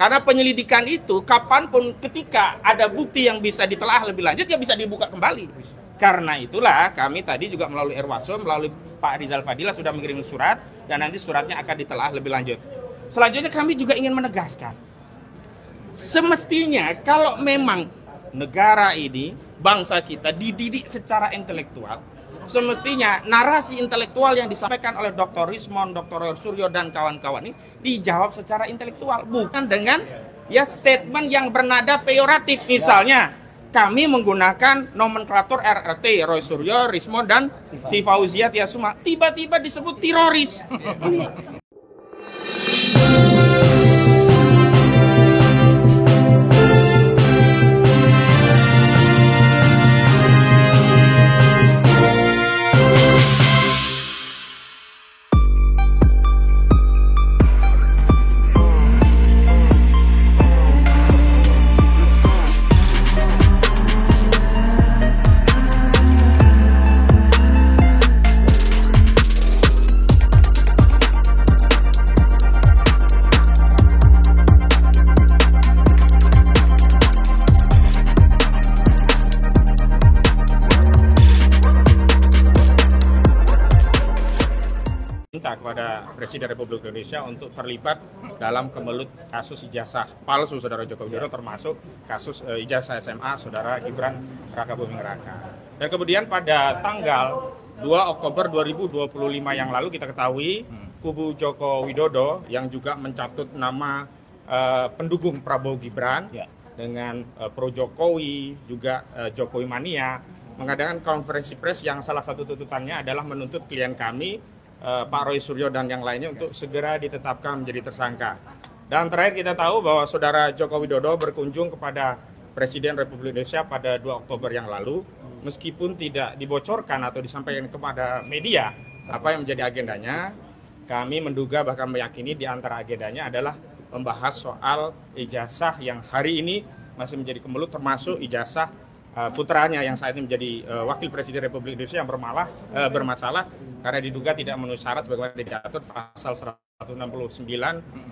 Karena penyelidikan itu kapanpun ketika ada bukti yang bisa ditelaah lebih lanjut ya bisa dibuka kembali. Karena itulah kami tadi juga melalui Irwasum, melalui Pak Rizal Fadila sudah mengirim surat dan nanti suratnya akan ditelaah lebih lanjut. Selanjutnya kami juga ingin menegaskan, semestinya kalau memang negara ini, bangsa kita dididik secara intelektual, semestinya narasi intelektual yang disampaikan oleh Dr. Rismond, Dr. Roy Suryo dan kawan-kawan ini dijawab secara intelektual, bukan dengan ya statement yang bernada peyoratif. Misalnya kami menggunakan nomenklatur RRT, Roy Suryo, Rismond dan Tifauzia Tiasuma, tiba-tiba disebut teroris. Kepada Presiden Republik Indonesia untuk terlibat dalam kemelut kasus ijazah palsu Saudara Joko Widodo, termasuk kasus ijazah SMA Saudara Gibran Raka Buming Raka. Dan kemudian pada tanggal 2 Oktober 2025 yang lalu kita ketahui kubu Joko Widodo yang juga mencatut nama pendukung Prabowo Gibran dengan pro Jokowi, juga Jokowi Mania, mengadakan konferensi pers yang salah satu tuntutannya adalah menuntut klien kami Pak Roy Suryo dan yang lainnya untuk segera ditetapkan menjadi tersangka. Dan terakhir kita tahu bahwa Saudara Joko Widodo berkunjung kepada Presiden Republik Indonesia pada 2 Oktober yang lalu, meskipun tidak dibocorkan atau disampaikan kepada media apa yang menjadi agendanya. Kami menduga bahkan meyakini di antara agendanya adalah membahas soal ijazah yang hari ini masih menjadi kemelut, termasuk ijazah putranya yang saat ini menjadi Wakil Presiden Republik Indonesia yang bermasalah karena diduga tidak memenuhi syarat sebagaimana diatur pasal 169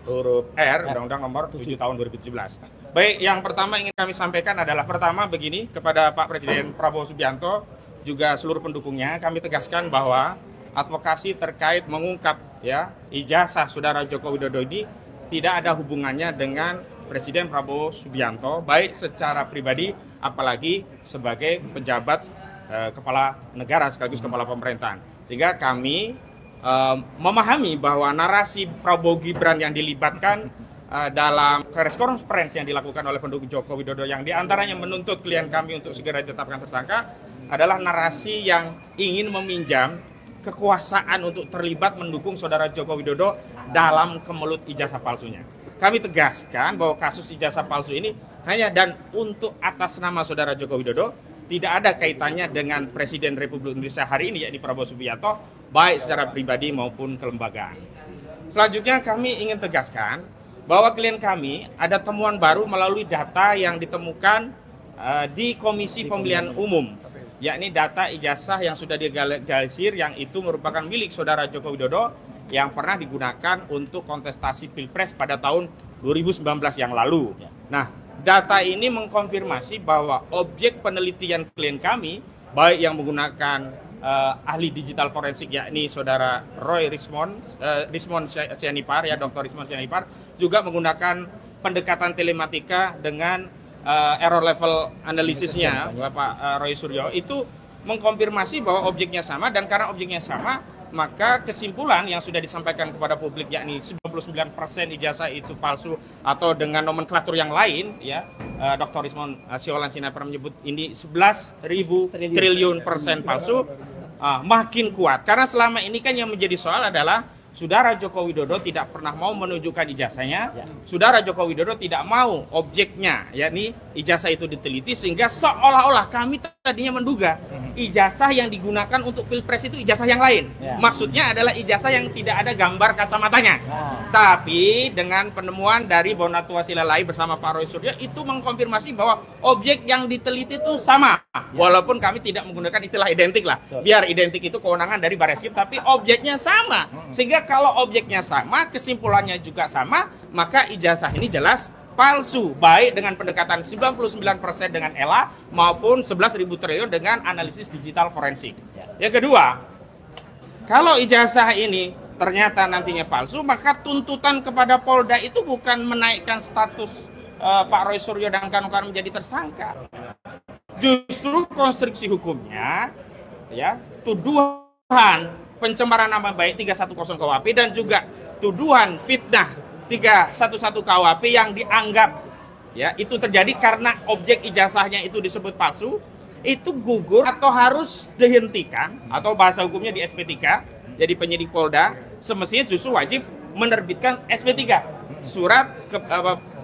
huruf R Undang-Undang Nomor 7 Tahun 2017. Baik, yang pertama ingin kami sampaikan adalah pertama begini kepada Pak Presiden Prabowo Subianto juga seluruh pendukungnya, kami tegaskan bahwa advokasi terkait mengungkap ijazah Saudara Joko Widodo ini tidak ada hubungannya dengan Presiden Prabowo Subianto, baik secara pribadi apalagi sebagai pejabat kepala negara sekaligus kepala pemerintahan. Sehingga kami memahami bahwa narasi Prabowo Gibran yang dilibatkan dalam press conference yang dilakukan oleh pendukung Joko Widodo yang diantaranya menuntut klien kami untuk segera ditetapkan tersangka adalah narasi yang ingin meminjam kekuasaan untuk terlibat mendukung Saudara Joko Widodo dalam kemelut ijazah palsunya. Kami tegaskan bahwa kasus ijazah palsu ini hanya dan untuk atas nama Saudara Joko Widodo, tidak ada kaitannya dengan Presiden Republik Indonesia hari ini, yakni Prabowo Subianto, baik secara pribadi maupun kelembagaan. Selanjutnya kami ingin tegaskan bahwa klien kami ada temuan baru melalui data yang ditemukan di Komisi Pemilihan Umum, yakni data ijazah yang sudah dilegalisir yang itu merupakan milik Saudara Joko Widodo yang pernah digunakan untuk kontestasi Pilpres pada tahun 2019 yang lalu. Nah, data ini mengkonfirmasi bahwa objek penelitian klien kami, baik yang menggunakan ahli digital forensik yakni Saudara Roy Rismond Sianipar, Dr. Rismond Sianipar, juga menggunakan pendekatan telematika dengan error level analisisnya Bapak Roy Suryo, itu mengkonfirmasi bahwa objeknya sama, dan karena objeknya sama maka kesimpulan yang sudah disampaikan kepada publik yakni 99% ijazah itu palsu atau dengan nomenklatur yang lain Dr. Rismond Sianipar menyebut ini 11.000 triliun persen palsu, makin kuat karena selama ini kan yang menjadi soal adalah Saudara Joko Widodo tidak pernah mau menunjukkan ijazahnya. Saudara Joko Widodo tidak mau objeknya, yakni ijazah itu diteliti, sehingga seolah-olah kami tadinya menduga ijazah yang digunakan untuk pilpres itu ijazah yang lain. Maksudnya adalah ijazah yang tidak ada gambar kacamatanya. Tapi dengan penemuan dari Bonatua Silalai bersama Pak Roy Suryo itu mengkonfirmasi bahwa objek yang diteliti itu sama. Walaupun kami tidak menggunakan istilah identik lah. Biar identik itu kewenangan dari Bareskrim, tapi objeknya sama. Sehingga kalau objeknya sama, kesimpulannya juga sama, maka ijazah ini jelas palsu, baik dengan pendekatan 99% dengan ELA maupun 11.000 triliun dengan analisis digital forensik. Yang kedua, kalau ijazah ini ternyata nantinya palsu, maka tuntutan kepada Polda itu bukan menaikkan status Pak Roy Suryo dan kawan-kawan menjadi tersangka. Justru konstruksi hukumnya, ya, tuduhan pencemaran nama baik 310 KUHP dan juga tuduhan fitnah 311 KUHP yang dianggap ya itu terjadi karena objek ijazahnya itu disebut palsu, itu gugur atau harus dihentikan, atau bahasa hukumnya di SP3. Jadi penyidik Polda semestinya justru wajib menerbitkan SP3, surat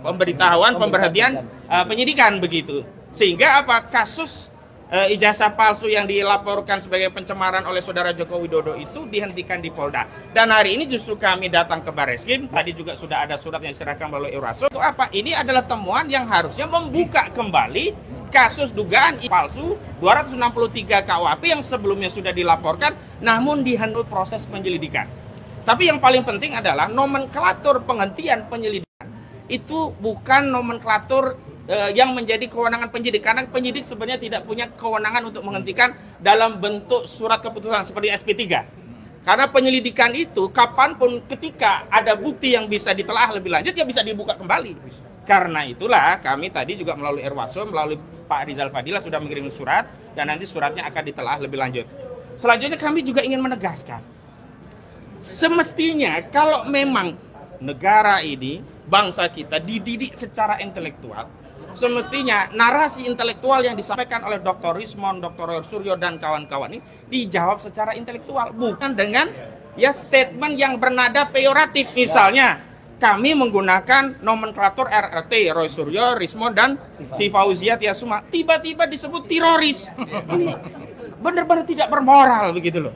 pemberitahuan pemberhentian penyidikan begitu. Sehingga apa, kasus ijazah palsu yang dilaporkan sebagai pencemaran oleh saudara Joko Widodo itu dihentikan di Polda. Dan hari ini justru kami datang ke Bareskrim, tadi juga sudah ada surat yang diserahkan melalui Euraso. Itu apa? Ini adalah temuan yang harusnya membuka kembali kasus dugaan palsu 263 KUHP yang sebelumnya sudah dilaporkan namun dihentikan proses penyelidikan. Tapi yang paling penting adalah nomenklatur penghentian penyelidikan itu bukan nomenklatur yang menjadi kewenangan penyidik, karena penyidik sebenarnya tidak punya kewenangan untuk menghentikan dalam bentuk surat keputusan seperti SP3. Karena penyelidikan itu kapanpun ketika ada bukti yang bisa ditelaah lebih lanjut ya bisa dibuka kembali. Karena itulah kami tadi juga melalui Erwaso, melalui Pak Rizal Fadila sudah mengirim surat dan nanti suratnya akan ditelaah lebih lanjut. Selanjutnya kami juga ingin menegaskan, semestinya kalau memang negara ini, bangsa kita dididik secara intelektual, semestinya narasi intelektual yang disampaikan oleh Dr. Rismond, Dr. Roy Suryo dan kawan-kawan ini dijawab secara intelektual, bukan dengan ya statement yang bernada peyoratif. Misalnya kami menggunakan nomenklatur RRT, Roy Suryo, Rismond dan Tifauzia Tiasuma, tiba-tiba disebut teroris. Ini benar-benar tidak bermoral begitu loh.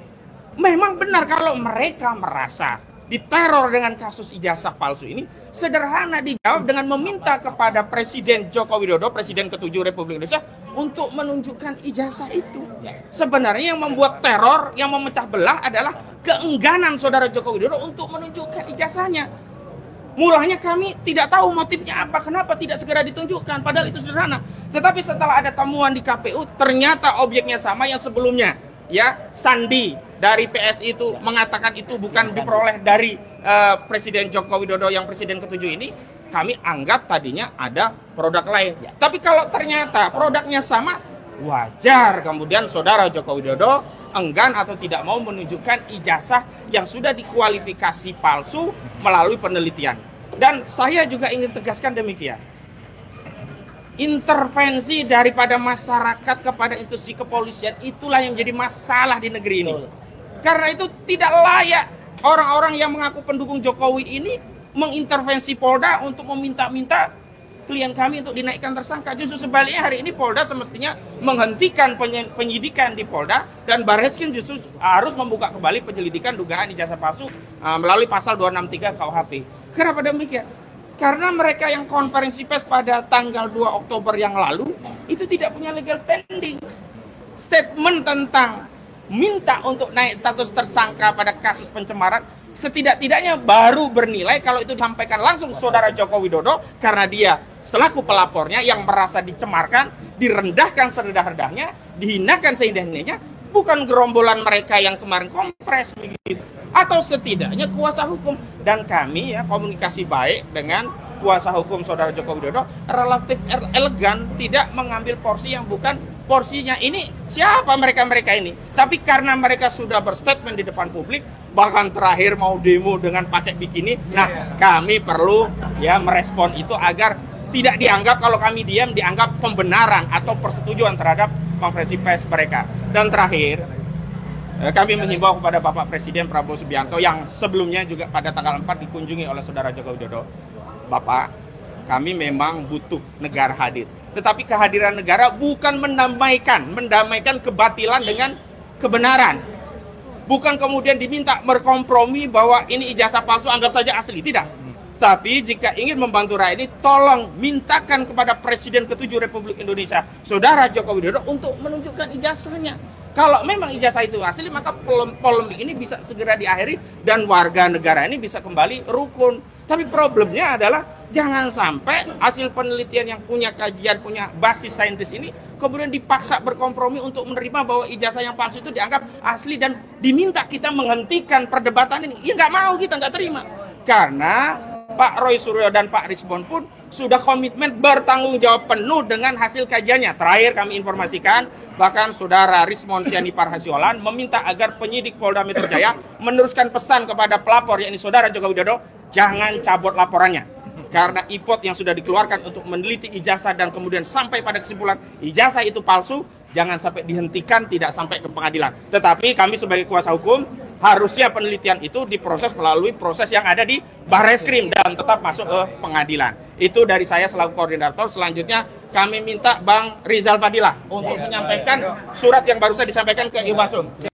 Memang benar kalau mereka merasa diteror dengan kasus ijazah palsu ini, sederhana dijawab dengan meminta kepada Presiden Joko Widodo, Presiden ke-7 Republik Indonesia, untuk menunjukkan ijazah itu. Sebenarnya yang membuat teror, yang memecah belah adalah keengganan saudara Joko Widodo untuk menunjukkan ijazahnya. Mulanya kami tidak tahu motifnya apa, kenapa tidak segera ditunjukkan, padahal itu sederhana. Tetapi setelah ada temuan di KPU, ternyata objeknya sama yang sebelumnya. Ya, Sandi dari PSI itu mengatakan itu bukan diperoleh dari Presiden Joko Widodo yang Presiden ke-7 ini, kami anggap tadinya ada produk lain. Tapi kalau ternyata produknya sama, wajar kemudian saudara Joko Widodo enggan atau tidak mau menunjukkan ijazah yang sudah dikualifikasi palsu melalui penelitian. Dan saya juga ingin tegaskan demikian. Intervensi daripada masyarakat kepada institusi kepolisian itulah yang menjadi masalah di negeri ini. Karena itu tidak layak orang-orang yang mengaku pendukung Jokowi ini mengintervensi Polda untuk meminta-minta klien kami untuk dinaikkan tersangka. Justru sebaliknya hari ini Polda semestinya menghentikan penyidikan di Polda dan Bareskrim justru harus membuka kembali penyelidikan dugaan ijazah palsu melalui pasal 263 KUHP. Kenapa demikian? Karena mereka yang konferensi pers pada tanggal 2 Oktober yang lalu itu tidak punya legal standing. Statement tentang minta untuk naik status tersangka pada kasus pencemaran setidak-tidaknya baru bernilai kalau itu disampaikan langsung saudara Joko Widodo karena dia selaku pelapornya yang merasa dicemarkan, direndahkan serendah-rendahnya, dihinakan seindah-indahnya, bukan gerombolan mereka yang kemarin kompres begitu. Atau setidaknya kuasa hukum, dan kami ya komunikasi baik dengan kuasa hukum saudara Joko Widodo relatif elegan, tidak mengambil porsi yang bukan porsinya. Ini siapa mereka-mereka ini? Tapi karena mereka sudah berstatement di depan publik, bahkan terakhir mau demo dengan pakai bikini, nah kami perlu ya merespon itu agar tidak dianggap kalau kami diam dianggap pembenaran atau persetujuan terhadap konferensi pers mereka. Dan terakhir, kami menghimbau kepada Bapak Presiden Prabowo Subianto yang sebelumnya juga pada tanggal 4 dikunjungi oleh saudara Joko Widodo. Bapak, kami memang butuh negara hadir. Tetapi kehadiran negara bukan mendamaikan kebatilan dengan kebenaran. Bukan kemudian diminta berkompromi bahwa ini ijazah palsu, anggap saja asli. Tidak. Tapi jika ingin membantu rakyat ini, tolong mintakan kepada Presiden ke-7 Republik Indonesia, Saudara Joko Widodo, untuk menunjukkan ijazahnya. Kalau memang ijazah itu asli, maka polemik ini bisa segera diakhiri dan warga negara ini bisa kembali rukun. Tapi problemnya adalah jangan sampai hasil penelitian yang punya kajian, punya basis saintis ini kemudian dipaksa berkompromi untuk menerima bahwa ijazah yang palsu itu dianggap asli dan diminta kita menghentikan perdebatan ini. Ya nggak mau, kita nggak terima. Karena Pak Roy Suryo dan Pak Rismond pun sudah komitmen bertanggung jawab penuh dengan hasil kajiannya. Terakhir kami informasikan, bahkan Saudara Rismond Sianipar Hasiolan meminta agar penyidik Polda Metro Jaya meneruskan pesan kepada pelapor, yakni Saudara Joko Widodo, jangan cabut laporannya. Karena effort yang sudah dikeluarkan untuk meneliti ijazah dan kemudian sampai pada kesimpulan ijazah itu palsu, jangan sampai dihentikan, tidak sampai ke pengadilan. Tetapi kami sebagai kuasa hukum, harusnya penelitian itu diproses melalui proses yang ada di Barreskrim dan tetap masuk ke pengadilan. Itu dari saya selaku koordinator. Selanjutnya kami minta Bang Rizal Fadilah untuk menyampaikan surat yang baru saja disampaikan ke Iwasum.